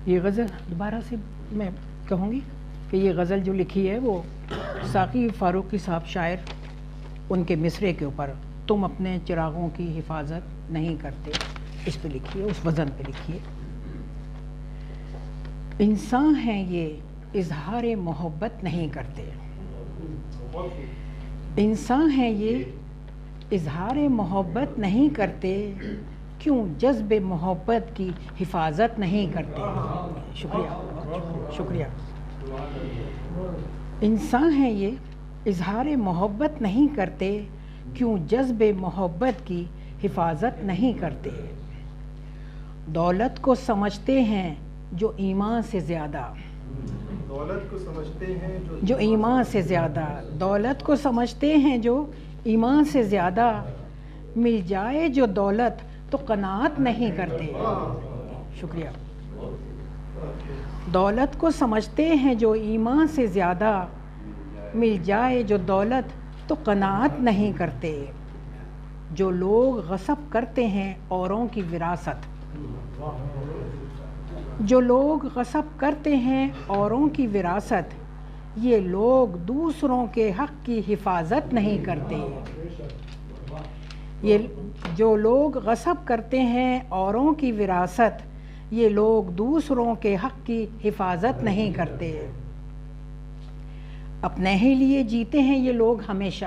یہ غزل دوبارہ سے میں کہوں گی کہ یہ غزل جو لکھی ہے وہ ساقی فاروقی صاحب شاعر، ان کے مصرعے کے اوپر تم اپنے چراغوں کی حفاظت نہیں کرتے، اس پہ لکھی ہے، اس وزن پہ لکھی ہے۔ انسان ہیں یہ اظہار محبت نہیں کرتے، انسان ہیں یہ اظہار محبت نہیں کرتے، کیوں جذب محبت کی حفاظت نہیں کرتے۔ شکریہ شکریہ۔ انسان ہیں یہ اظہار محبت نہیں کرتے، کیوں جذب محبت کی حفاظت نہیں کرتے۔ دولت کو سمجھتے ہیں جو ایمان سے زیادہ، دولت کو سمجھتے ہیں جو ایمان سے زیادہ، دولت کو سمجھتے ہیں جو ایمان سے زیادہ، مل جائے جو دولت تو قناعت نہیں کرتے۔ شکریہ۔ دولت کو سمجھتے ہیں جو ایمان سے زیادہ، مل جائے جو دولت تو قناعت نہیں کرتے۔ جو لوگ غصب کرتے ہیں اوروں کی وراثت، جو لوگ غصب کرتے ہیں اوروں کی وراثت، یہ لوگ دوسروں کے حق کی حفاظت نہیں کرتے۔ یہ جو لوگ غصب کرتے ہیں اوروں کی وراثت، یہ لوگ دوسروں کے حق کی حفاظت نہیں کرتے۔ اپنے ہی لیے جیتے ہیں یہ لوگ ہمیشہ،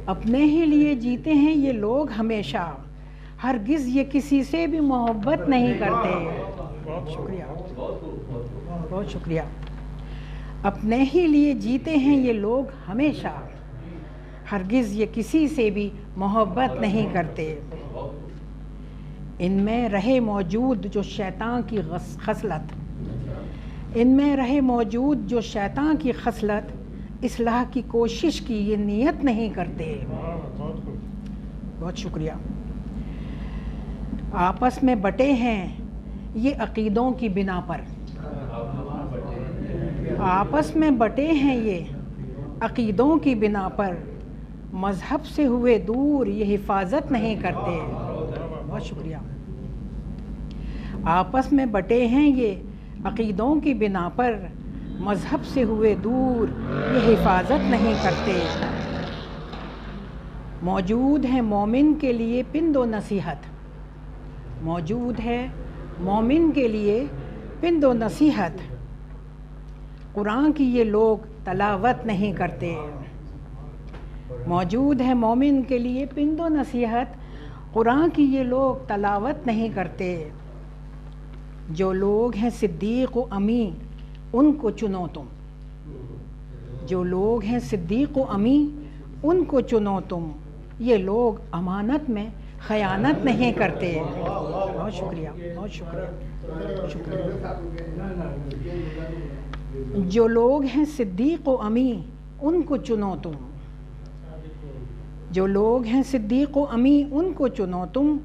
اپنے ہی لیے جیتے ہیں یہ لوگ ہمیشہ، ہرگز یہ کسی سے بھی محبت نہیں کرتے۔ شکریہ بہت شکریہ۔ اپنے ہی لیے جیتے ہیں یہ لوگ ہمیشہ، ہرگز یہ کسی سے بھی محبت نہیں کرتے۔ ان میں رہے موجود جو شیطان کی خصلت، ان میں رہے موجود جو شیطان کی خصلت، اصلاح کی کوشش کی یہ نیت نہیں کرتے۔ بہت شکریہ۔ آپس میں بٹے ہیں یہ عقیدوں کی بنا پر، آپس میں بٹے ہیں یہ عقیدوں کی بنا پر، مذہب سے ہوئے دور یہ حفاظت نہیں کرتے۔ بہت شکریہ۔ آپس میں بٹے ہیں یہ عقیدوں کی بنا پر، مذہب سے ہوئے دور یہ حفاظت نہیں کرتے۔ موجود ہے مومن کے لیے پند و نصیحت، موجود ہے مومن کے لیے پند و نصیحت، قرآن کی یہ لوگ تلاوت نہیں کرتے۔ موجود ہے مومن کے لیے پند و نصیحت، قرآن کی یہ لوگ تلاوت نہیں کرتے۔ جو لوگ ہیں صدیق و امی ان کو چنو تم، جو لوگ ہیں صدیق و امی ان کو چنو تم، یہ لوگ امانت میں خیانت نہیں کرتے۔ بہت شکریہ بہت شکریہ شکریہ۔ جو لوگ ہیں صدیق و امی ان کو چنو تم، جو لوگ ہیں صدیق و امی ان کو چنو تم،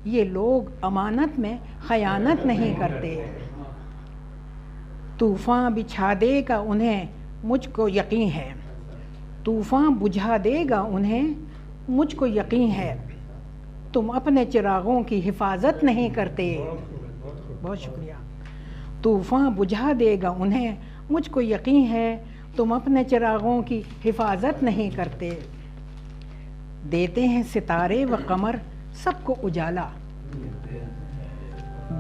یہ لوگ امانت میں خیانت نہیں کرتے۔ طوفان بچھا دے گا انہیں مجھ کو یقین ہے، طوفان بجھا دے گا انہیں مجھ کو یقین ہے، تم اپنے چراغوں کی حفاظت نہیں کرتے۔ بہت شکریہ۔ طوفان بجھا دے گا انہیں مجھ کو یقین ہے، تم اپنے چراغوں کی حفاظت نہیں کرتے۔ دیتے ہیں ستارے و قمر سب کو اجالا،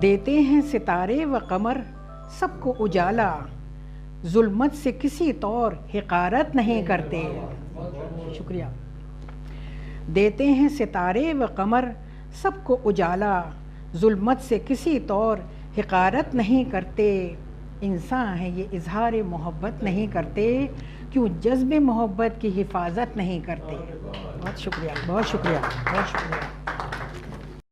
دیتے ہیں ستارے و قمر سب کو اجالا، ظلمت سے کسی طور حقارت نہیں کرتے۔ شکریہ۔ دیتے ہیں ستارے و قمر سب کو اجالا، ظلمت سے کسی طور حقارت نہیں کرتے۔ انسان ہیں یہ اظہار محبت نہیں کرتے، کیوں جذب محبت کی حفاظت نہیں کرتے۔ بہت شکریہ بہت شکریہ بہت شکریہ۔